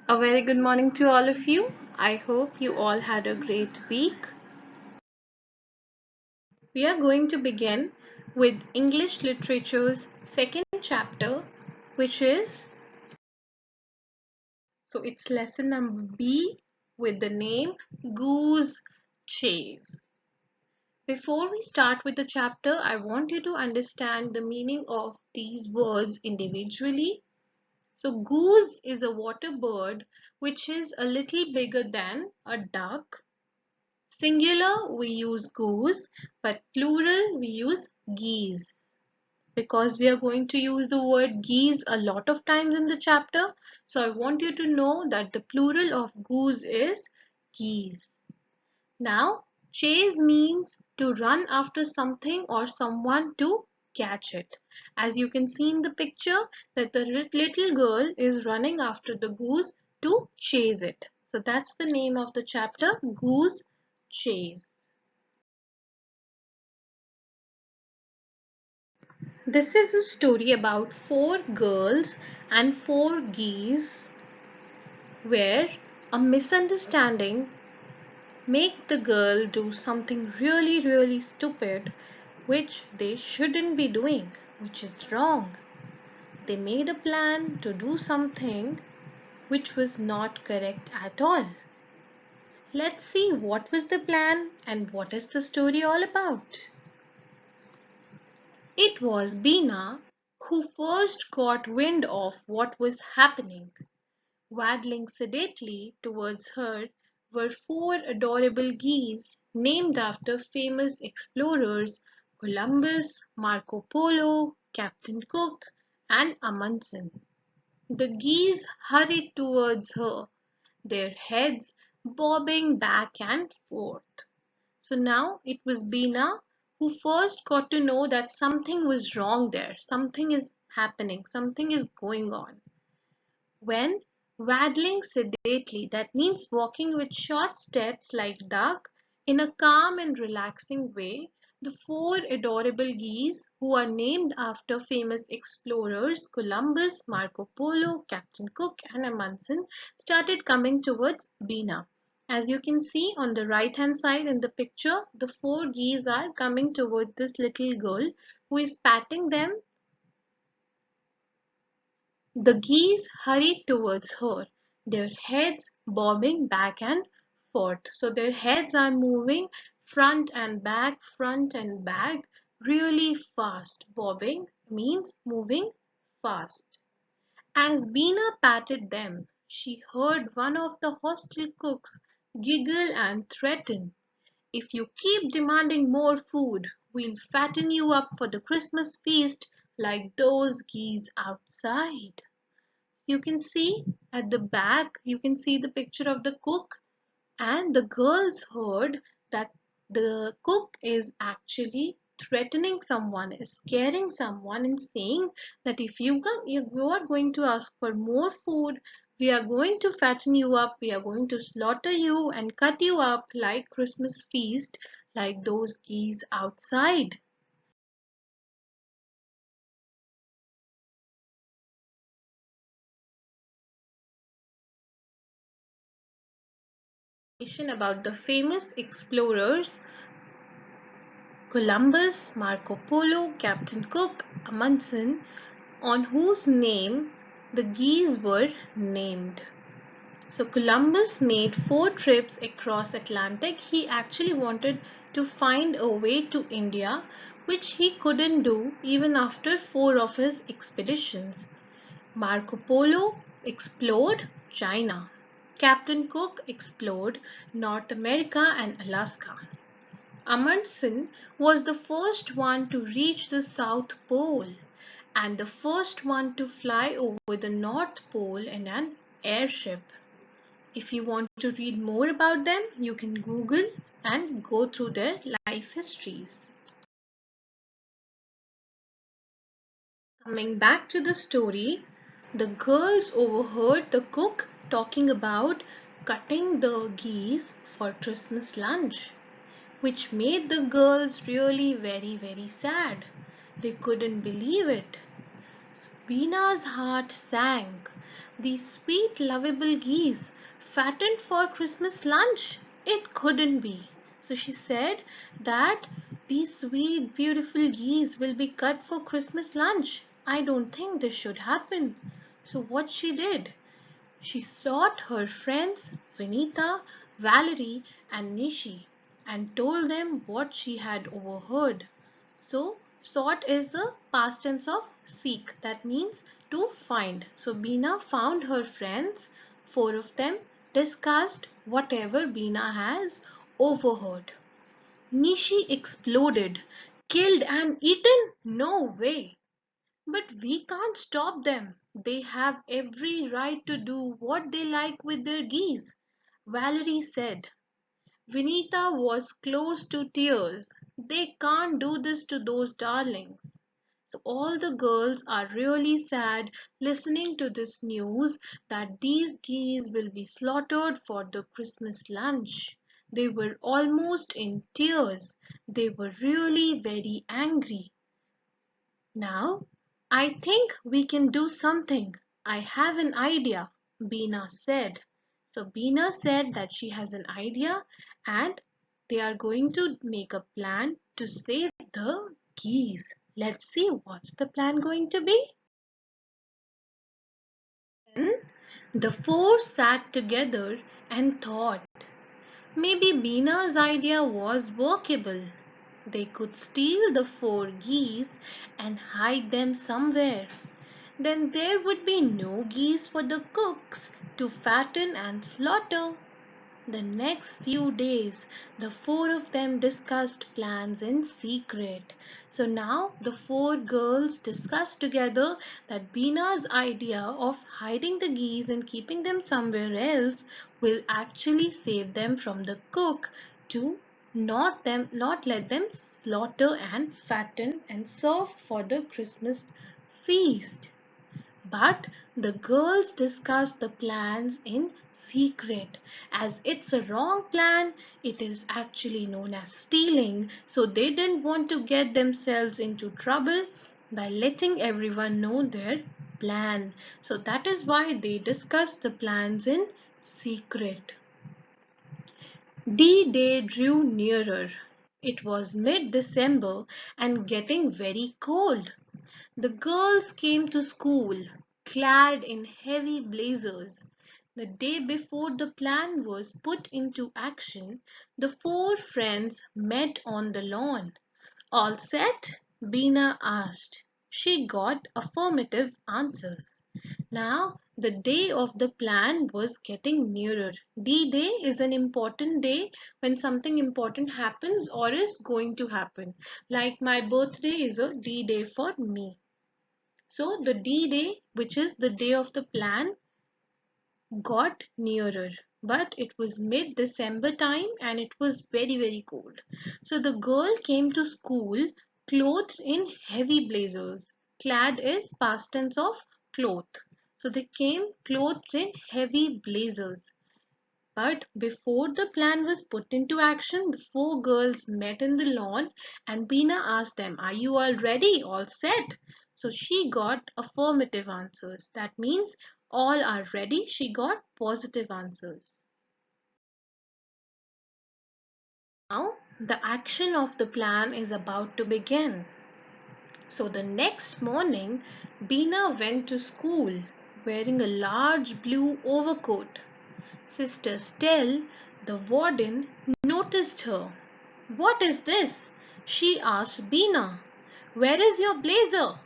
A very good morning to all of you. I hope you all had a great week. We are going to begin with English Literature's second chapter, which is, it's lesson number B with the name Goose Chase. Before we start with the chapter, I want you to understand the meaning of these words individually. So goose is a water bird which is a little bigger than a duck. Singular we use goose, but plural we use geese. Because we are going to use the word geese a lot of times in the chapter, so I want you to know that the plural of goose is geese. Now, chase means to run after something or someone to catch it. As you can see in the picture that the little girl is running after the goose to chase it. So that's the name of the chapter, Goose Chase. This is a story about four girls and four geese where a misunderstanding make the girl do something really stupid which they shouldn't be doing, which is wrong. They made a plan to do something which was not correct at all. Let's see what was the plan and what is the story all about. It was Bina who first got wind of what was happening. Waddling sedately towards her were four adorable geese named after famous explorers Columbus, Marco Polo, Captain Cook, and Amundsen. The geese hurried towards her, their heads bobbing back and forth. So now it was Bina who first got to know that something was wrong there, something is happening, something is going on. When waddling sedately, that means walking with short steps like duck in a calm and relaxing way, the four adorable geese who are named after famous explorers Columbus, Marco Polo, Captain Cook and Amundsen started coming towards Bina. As you can see on the right hand side in the picture, the four geese are coming towards this little girl who is patting them. The geese hurried towards her, their heads bobbing back and forth. So their heads are moving front and back really fast. Bobbing means moving fast. As Bina patted them, she heard one of the hostile cooks giggle and threaten. If you keep demanding more food, we'll fatten you up for the Christmas feast like those geese outside. You can see at the back, you can see the picture of the cook, and the girls heard that the cook is actually threatening someone, is scaring someone and saying that if you are going to ask for more food, we are going to fatten you up, we are going to slaughter you and cut you up like Christmas feast like those geese outside. About the famous explorers Columbus, Marco Polo, Captain Cook, Amundsen, on whose name the geese were named. So Columbus made 4 trips across Atlantic. He actually wanted to find a way to India, which he couldn't do even after 4 of his expeditions. Marco Polo explored China. Captain Cook explored North America and Alaska. Amundsen was the first one to reach the South Pole and the first one to fly over the North Pole in an airship. If you want to read more about them, you can Google and go through their life histories. Coming back to the story, the girls overheard the cook talking about cutting the geese for Christmas lunch, which made the girls really very sad. They couldn't believe it. Bina's heart sank. These sweet, lovable geese, fattened for Christmas lunch? It couldn't be. So she said that these sweet, beautiful geese will be cut for Christmas lunch. I don't think this should happen. So what she did? She sought her friends Vinita, Valerie, and Nishi and told them what she had overheard. So, sought is the past tense of seek. That means to find. So, Bina found her friends. Four of them discussed whatever Bina has overheard. Nishi exploded. Killed and eaten? No way. But we can't stop them. They have every right to do what they like with their geese, Valerie said. Vinita was close to tears. They can't do this to those darlings. So all the girls are really sad listening to this news that these geese will be slaughtered for the Christmas lunch. They were almost in tears. They were really very angry. Now, I think we can do something. I have an idea, Beena said. So Beena said that she has an idea and they are going to make a plan to save the geese. Let's see what's the plan going to be. Then the four sat together and thought. Maybe Beena's idea was workable. They could steal the four geese and hide them somewhere. Then there would be no geese for the cooks to fatten and slaughter. The next few days, the four of them discussed plans in secret. So now the four girls discussed together that Bina's idea of hiding the geese and keeping them somewhere else will actually save them from the cook to not let them slaughter and fatten and serve for the Christmas feast. But the girls discussed the plans in secret. As it's a wrong plan, it is actually known as stealing. So they didn't want to get themselves into trouble by letting everyone know their plan. So that is why they discussed the plans in secret. D-Day drew nearer. It was mid-December and getting very cold. The girls came to school, clad in heavy blazers. The day before the plan was put into action, the four friends met on the lawn. All set? Bina asked. She got affirmative answers. Now, the day of the plan was getting nearer. D-Day is an important day when something important happens or is going to happen. Like my birthday is a D-Day for me. So the D-Day, which is the day of the plan, got nearer. But it was mid-December time and it was very, very cold. So the girl came to school clothed in heavy blazers. Clad is past tense of cloth. So they came clothed in heavy blazers. But before the plan was put into action, the four girls met in the lawn and Beena asked them, "Are you all ready? All set?" So she got affirmative answers. That means all are ready. She got positive answers. Now the action of the plan is about to begin. So the next morning, Beena went to school wearing a large blue overcoat. Sister Stell, the warden, noticed her. "What is this?" she asked Beena. "Where is your blazer?"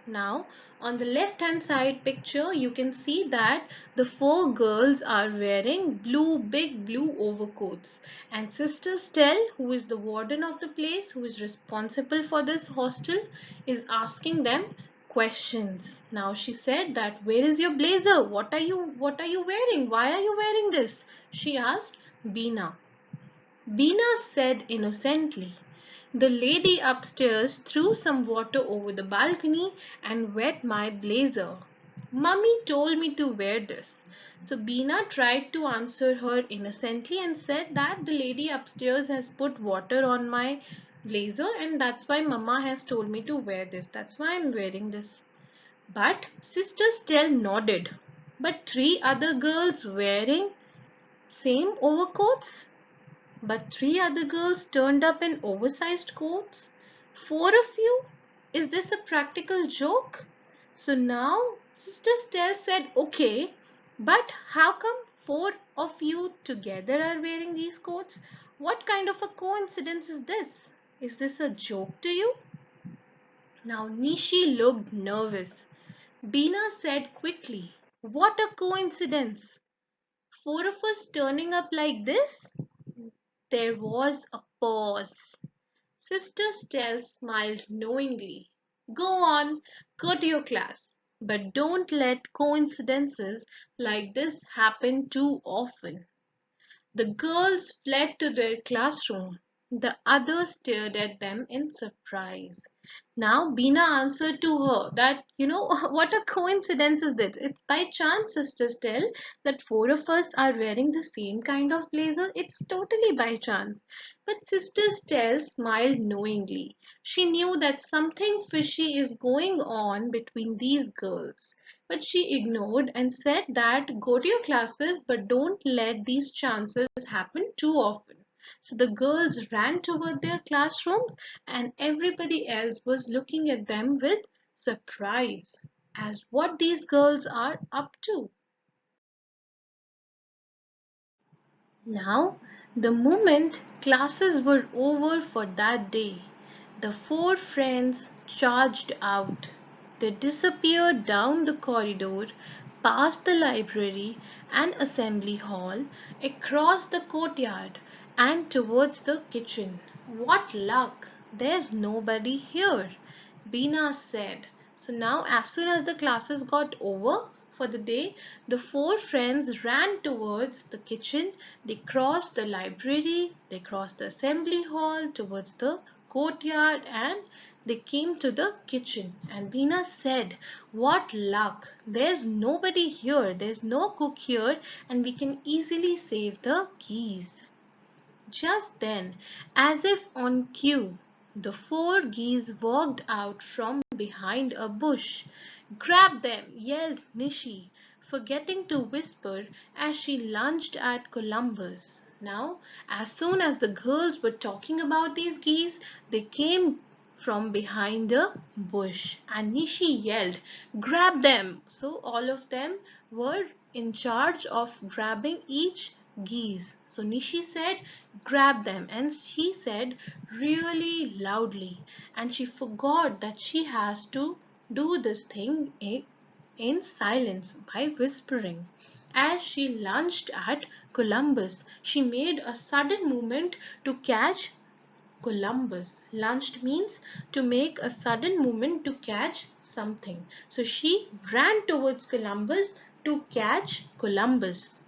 Now, on the left hand side picture, you can see that the four girls are wearing big blue overcoats. And Sister Stell, who is the warden of the place, who is responsible for this hostel, is asking them questions. Now she said that, "Where is your blazer? What are you wearing? Why are you wearing this?" She asked Beena. Beena said innocently, "The lady upstairs threw some water over the balcony and wet my blazer. Mummy told me to wear this." So Beena tried to answer her innocently and said that the lady upstairs has put water on my blazer and that's why Mama has told me to wear this. That's why I'm wearing this. But Sister Stell nodded. But three other girls wearing same overcoats? But three other girls turned up in oversized coats? Four of you? Is this a practical joke? So now Sister Stell said, okay, but how come four of you together are wearing these coats? What kind of a coincidence is this? Is this a joke to you? Now Nishi looked nervous. Bina said quickly, what a coincidence! Four of us turning up like this? There was a pause. Sister Stell smiled knowingly. Go on, go to your class. But don't let coincidences like this happen too often. The girls fled to their classroom. The others stared at them in surprise. Now Bina answered to her that, what a coincidence is this? It's by chance, Sister Stell, that four of us are wearing the same kind of blazer. It's totally by chance. But Sister Stell smiled knowingly. She knew that something fishy is going on between these girls. But she ignored and said that go to your classes, but don't let these chances happen too often. So the girls ran toward their classrooms, and everybody else was looking at them with surprise as what these girls are up to. Now, the moment classes were over for that day, the four friends charged out. They disappeared down the corridor, past the library and assembly hall, across the courtyard, and towards the kitchen. What luck! There's nobody here, Bina said. So now, as soon as the classes got over for the day, the four friends ran towards the kitchen. They crossed the library, they crossed the assembly hall towards the courtyard, and they came to the kitchen. And Bina said, what luck! There's nobody here, there's no cook here, and we can easily save the keys. Just then, as if on cue, the four geese walked out from behind a bush. Grab them, yelled Nishi, forgetting to whisper as she lunged at Columbus. Now, as soon as the girls were talking about these geese, they came from behind a bush and Nishi yelled, grab them! So all of them were in charge of grabbing each geese. So Nishi said, grab them, and she said really loudly, and she forgot that she has to do this thing in silence by whispering. As she lunged at Columbus, she made a sudden movement to catch Columbus. Lunged means to make a sudden movement to catch something. So she ran towards Columbus to catch Columbus.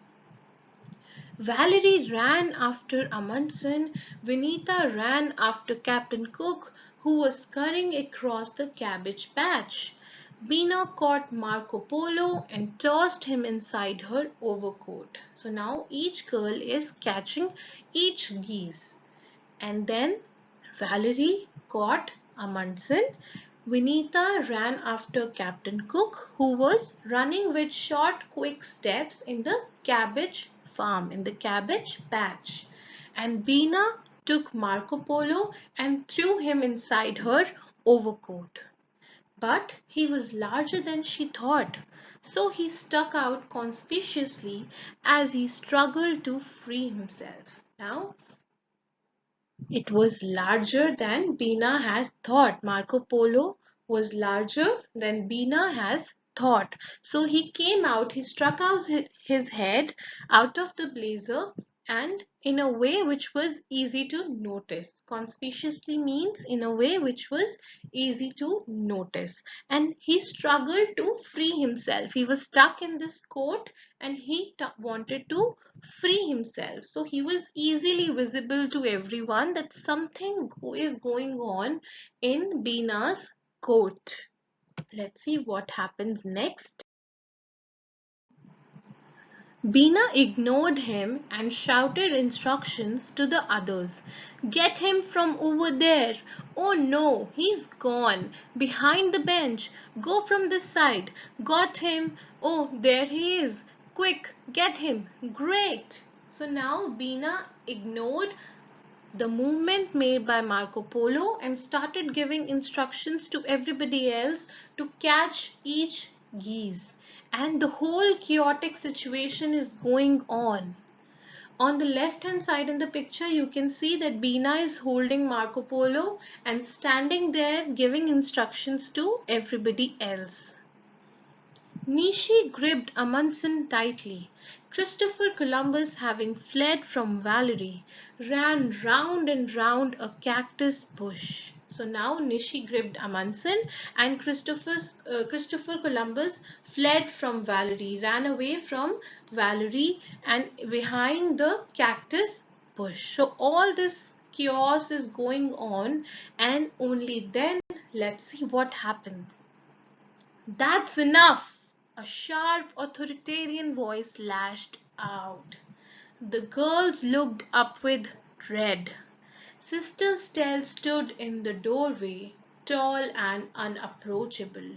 Valerie ran after Amundsen. Vinita ran after Captain Cook, who was scurrying across the cabbage patch. Bina caught Marco Polo and tossed him inside her overcoat. So now each girl is catching each geese. And then Valerie caught Amundsen. Vinita ran after Captain Cook, who was running with short, quick steps in the cabbage farm, in the cabbage patch. And Bina took Marco Polo and threw him inside her overcoat. But he was larger than she thought, so he stuck out conspicuously as he struggled to free himself. Now, it was larger than Bina had thought. Marco Polo was larger than Bina has thought. So he came out, he struck out his head out of the blazer and in a way which was easy to notice. Conspicuously means in a way which was easy to notice. And he struggled to free himself. He was stuck in this coat and he wanted to free himself. So he was easily visible to everyone that something is going on in Bina's coat. Let's see what happens next. Bina ignored him and shouted instructions to the others. Get him from over there. Oh no, he's gone. Behind the bench. Go from this side. Got him. Oh, there he is. Quick, get him. Great. So now Bina ignored the movement made by Marco Polo and started giving instructions to everybody else to catch each geese. And the whole chaotic situation is going on. On the left hand side in the picture, you can see that Bina is holding Marco Polo and standing there giving instructions to everybody else. Nishi gripped Amundsen tightly. Christopher Columbus, having fled from Valerie, ran round and round a cactus bush. So now Nishi gripped Amundsen and Christopher Columbus fled from Valerie, ran away from Valerie and behind the cactus bush. So all this chaos is going on, and only then let's see what happened. That's enough! A sharp authoritarian voice lashed out. The girls looked up with dread. Sister Stell stood in the doorway, tall and unapproachable.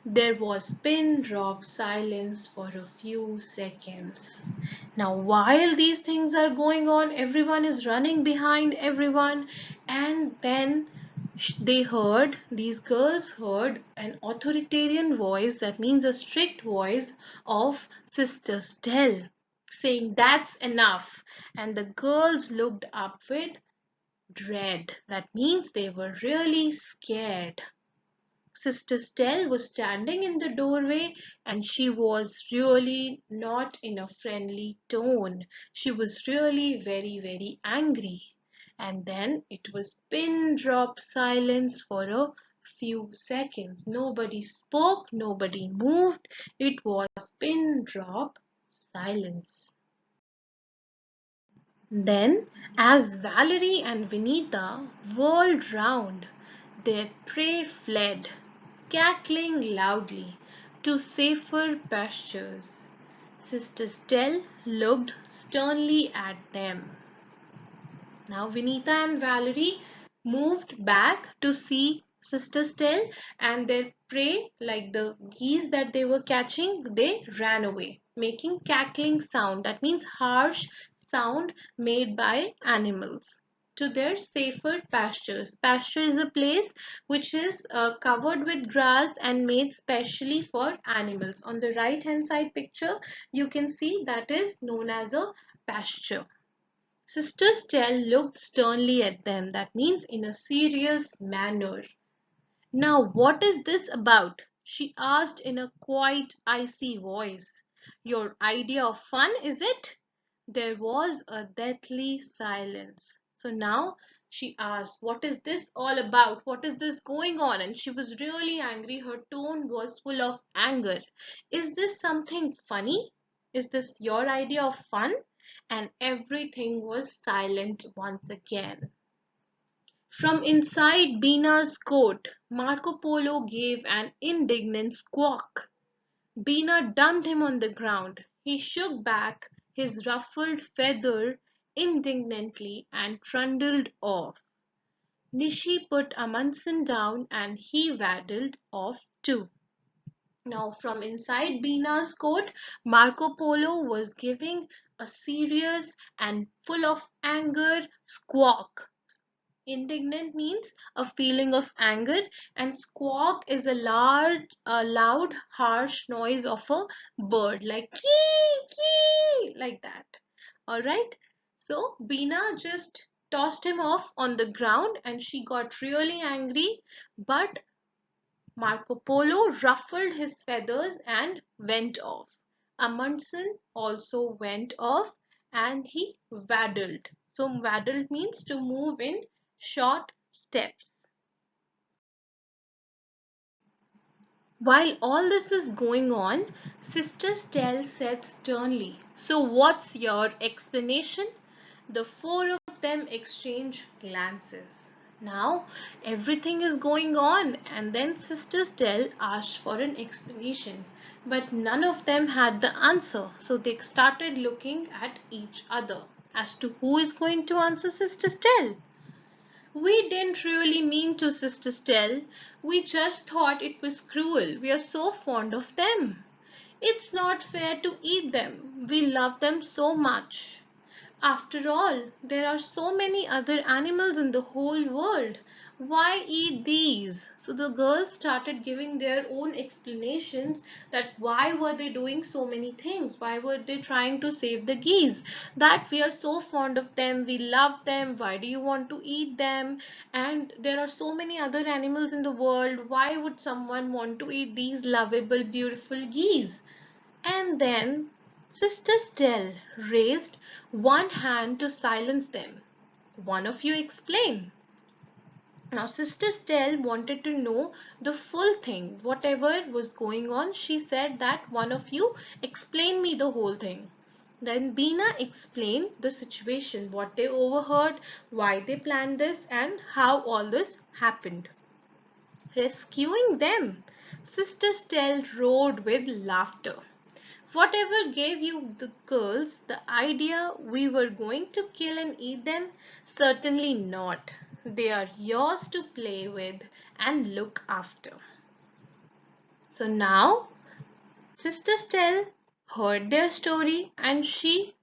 There was pin-drop silence for a few seconds. Now, while these things are going on, everyone is running behind everyone, and then these girls heard an authoritarian voice, that means a strict voice of Sister Stell, saying, "That's enough." And the girls looked up with dread. That means they were really scared. Sister Stell was standing in the doorway and she was really not in a friendly tone. She was really very, very angry. And then it was pin drop silence for a few seconds. Nobody spoke, nobody moved. It was pin drop silence. Then, as Valerie and Vinita whirled round, their prey fled, cackling loudly, to safer pastures. Sister Stell looked sternly at them. Now Vinita and Valerie moved back to see Sister Stell, and their prey, like the geese that they were catching, they ran away, making cackling sound. That means harsh sound made by animals to their safer pastures. Pasture is a place which is covered with grass and made specially for animals. On the right hand side picture, you can see that is known as a pasture. Sister Stell looked sternly at them, that means in a serious manner. Now what is this about? She asked in a quite icy voice. Your idea of fun, is it? There was a deathly silence. So now she asked, what is this all about? What is this going on? And she was really angry. Her tone was full of anger. Is this something funny? Is this your idea of fun? And everything was silent once again. From inside Bina's coat, Marco Polo gave an indignant squawk. Bina dumped him on the ground. He shook back his ruffled feather indignantly and trundled off. Nishi put Amundsen down and he waddled off too. Now, from inside Bina's coat, Marco Polo was giving a serious and full of anger squawk. Indignant means a feeling of anger, and squawk is a loud, harsh noise of a bird, like kee, kee, like that. All right. So Bina just tossed him off on the ground, and she got really angry. But Marco Polo ruffled his feathers and went off. Amundsen also went off and he waddled. So waddled means to move in short steps. While all this is going on, Sister Stell said sternly, "So what's your explanation?" The four of them exchanged glances. Now everything is going on, and then Sister Stell asked for an explanation, but none of them had the answer, so they started looking at each other as to who is going to answer Sister Stell. We didn't really mean to, Sister Stell. We just thought it was cruel. We are so fond of them. It's not fair to eat them. We love them so much. After all, there are so many other animals in the whole world. Why eat these? So the girls started giving their own explanations that why were they doing so many things? Why were they trying to save the geese? That we are so fond of them, we love them. Why do you want to eat them? And there are so many other animals in the world. Why would someone want to eat these lovable, beautiful geese? And then Sister Stell raised one hand to silence them. One of you explain. Now Sister Stell wanted to know the full thing. Whatever was going on, she said that one of you explain me the whole thing. Then Bina explained the situation, what they overheard, why they planned this, and how all this happened. Rescuing them, Sister Stell roared with laughter. Whatever gave you the girls the idea we were going to kill and eat them? Certainly not. They are yours to play with and look after. So now, Sister Stell heard their story and she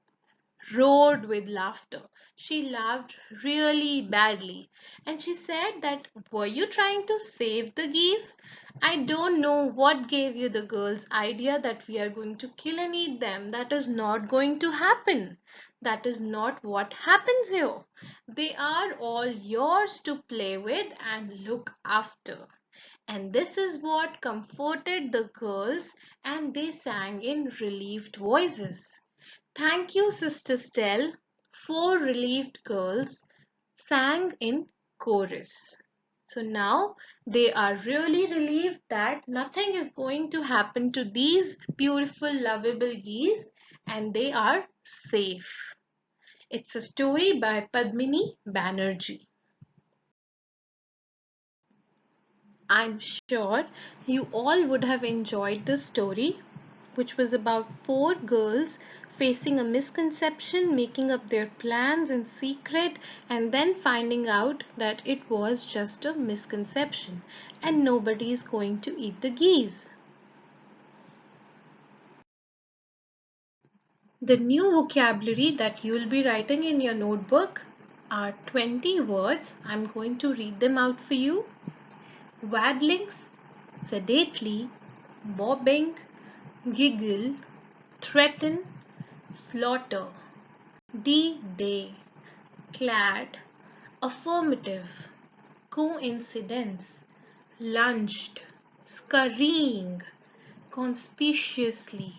roared with laughter. She laughed really badly and she said that, were you trying to save the geese? I don't know what gave you the girls' idea that we are going to kill and eat them. That is not going to happen. That is not what happens here. They are all yours to play with and look after. And this is what comforted the girls, and they sang in relieved voices. Thank you, Sister Stell. Four relieved girls sang in chorus. So now they are really relieved that nothing is going to happen to these beautiful, lovable geese and they are safe. It's a story by Padmini Banerjee. I'm sure you all would have enjoyed this story, which was about four girls facing a misconception, making up their plans in secret, and then finding out that it was just a misconception and nobody is going to eat the geese. The new vocabulary that you will be writing in your notebook are 20 words. I'm going to read them out for you. Waddlings, sedately, bobbing, giggle, threaten, slaughter, D-Day, clad, affirmative, coincidence, lunged, scurrying, conspicuously,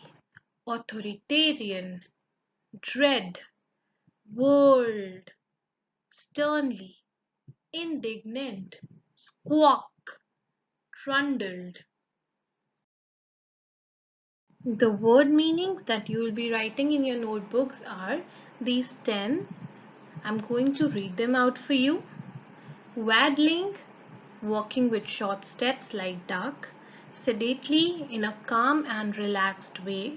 authoritarian, dread, world, sternly, indignant, squawk, trundled. The word meanings that you will be writing in your notebooks are these 10. I'm going to read them out for you. Waddling, walking with short steps like duck. Sedately, in a calm and relaxed way.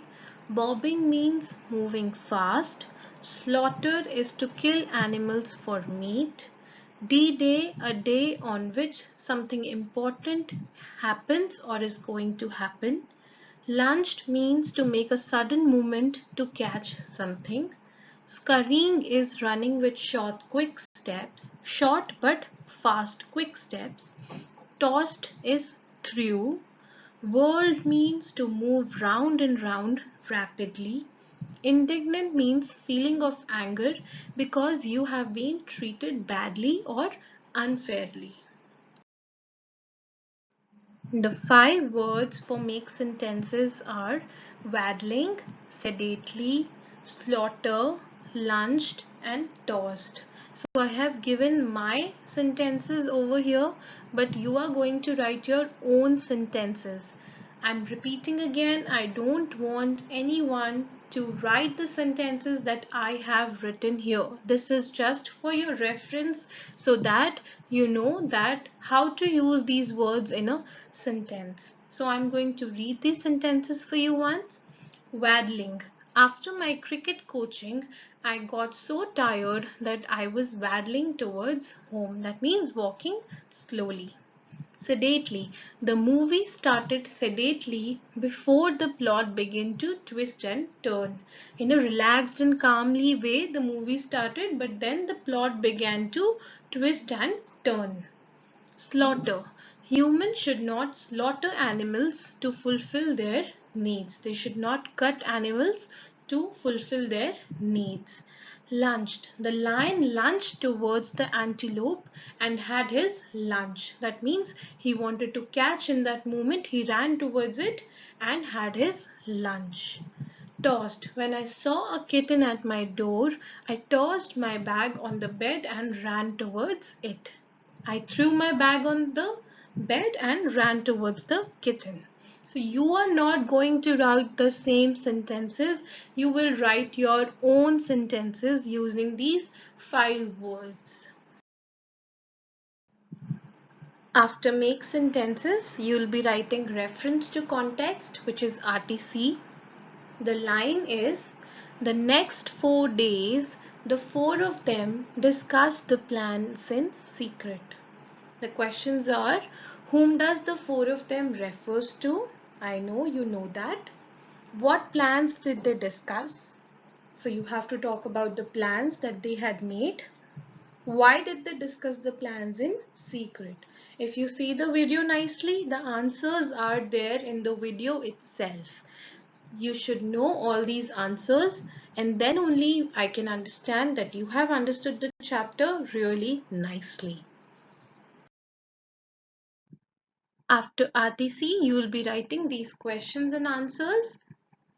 Bobbing means moving fast. Slaughter is to kill animals for meat. D-Day, a day on which something important happens or is going to happen. Lunged means to make a sudden movement to catch something. Scurrying is running with short, quick steps. Short but fast, quick steps. Tossed is through. Whirled means to move round and round rapidly. Indignant means feeling of anger because you have been treated badly or unfairly. The 5 words for make sentences are waddling, sedately, slaughter, lunged, and tossed. So I have given my sentences over here, but you are going to write your own sentences. I'm repeating again, I don't want anyone to write the sentences that I have written here. This is just for your reference so that you know that how to use these words in a sentence. So I'm going to read these sentences for you once. Waddling. After my cricket coaching, I got so tired that I was waddling towards home. That means walking slowly. Sedately. The movie started sedately before the plot began to twist and turn. In a relaxed and calmly way, the movie started, but then the plot began to twist and turn. Slaughter. Humans should not slaughter animals to fulfill their needs. They should not cut animals to fulfill their needs. Lunched. The lion lunged towards the antelope and had his lunch. That means he wanted to catch in that moment. He ran towards it and had his lunch. Tossed. When I saw a kitten at my door, I tossed my bag on the bed and ran towards it. I threw my bag on the bed and ran towards the kitten. So you are not going to write the same sentences. You will write your own sentences using these 5 words. After make sentences, you will be writing reference to context, which is RTC. The line is, the next 4 days, the four of them discussed the plans in secret. The questions are, whom does the four of them refers to? I know you know that. What plans did they discuss? So you have to talk about the plans that they had made. Why did they discuss the plans in secret? If you see the video nicely, the answers are there in the video itself. You should know all these answers, and then only I can understand that you have understood the chapter really nicely. After RTC, you will be writing these questions and answers.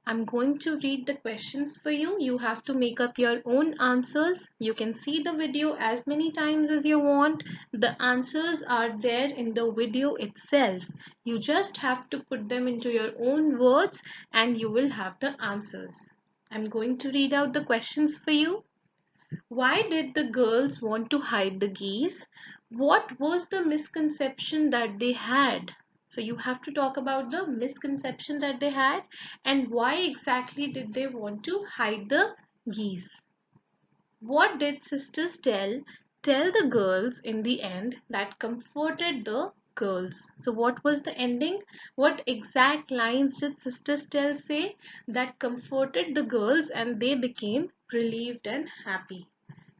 I'm going to read the questions for you. You have to make up your own answers. You can see the video as many times as you want. The answers are there in the video itself. You just have to put them into your own words and you will have the answers. I'm going to read out the questions for you. Why did the girls want to hide the geese? What was the misconception that they had? So you have to talk about the misconception that they had and why exactly did they want to hide the geese. What did sisters tell the girls in the end that comforted the girls? So what was the ending? What exact lines did sisters tell say that comforted the girls and they became relieved and happy?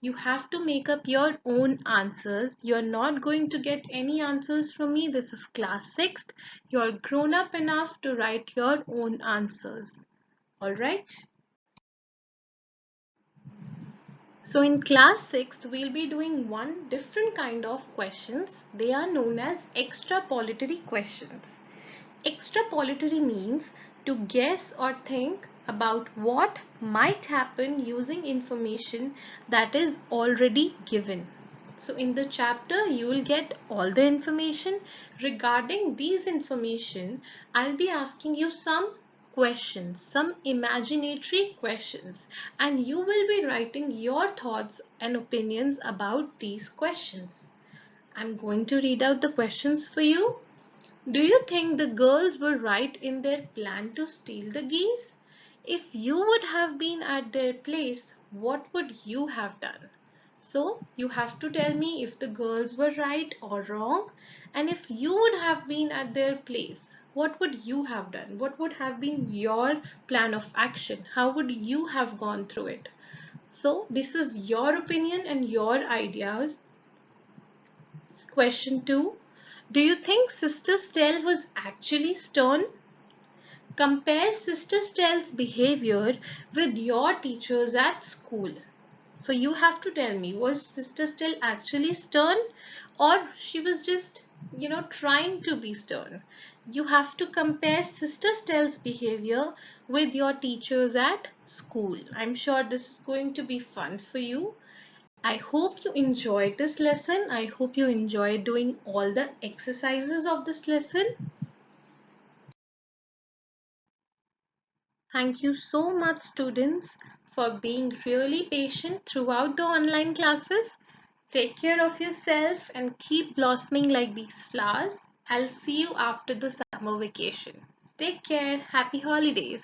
You have to make up your own answers. You're not going to get any answers from me. This is class 6th. You're grown up enough to write your own answers. Alright? So in class 6th, we'll be doing one different kind of questions. They are known as extrapolatory questions. Extrapolatory means to guess or think about what might happen using information that is already given. So in the chapter, you will get all the information. Regarding these information, I'll be asking you some questions, some imaginatory questions, and you will be writing your thoughts and opinions about these questions. I'm going to read out the questions for you. Do you think the girls were right in their plan to steal the geese? If you would have been at their place, what would you have done? So you have to tell me if the girls were right or wrong, and if you would have been at their place, what would you have done? What would have been your plan of action? How would you have gone through it? So this is your opinion and your ideas. Question 2. Do you think Sister Stell was actually stern? Compare Sister Stell's behavior with your teachers at school. So you have to tell me, was Sister Stell actually stern or she was just, trying to be stern? You have to compare Sister Stell's behavior with your teachers at school. I'm sure this is going to be fun for you. I hope you enjoyed this lesson. I hope you enjoyed doing all the exercises of this lesson. Thank you so much, students, for being really patient throughout the online classes. Take care of yourself and keep blossoming like these flowers. I'll see you after the summer vacation. Take care. Happy holidays.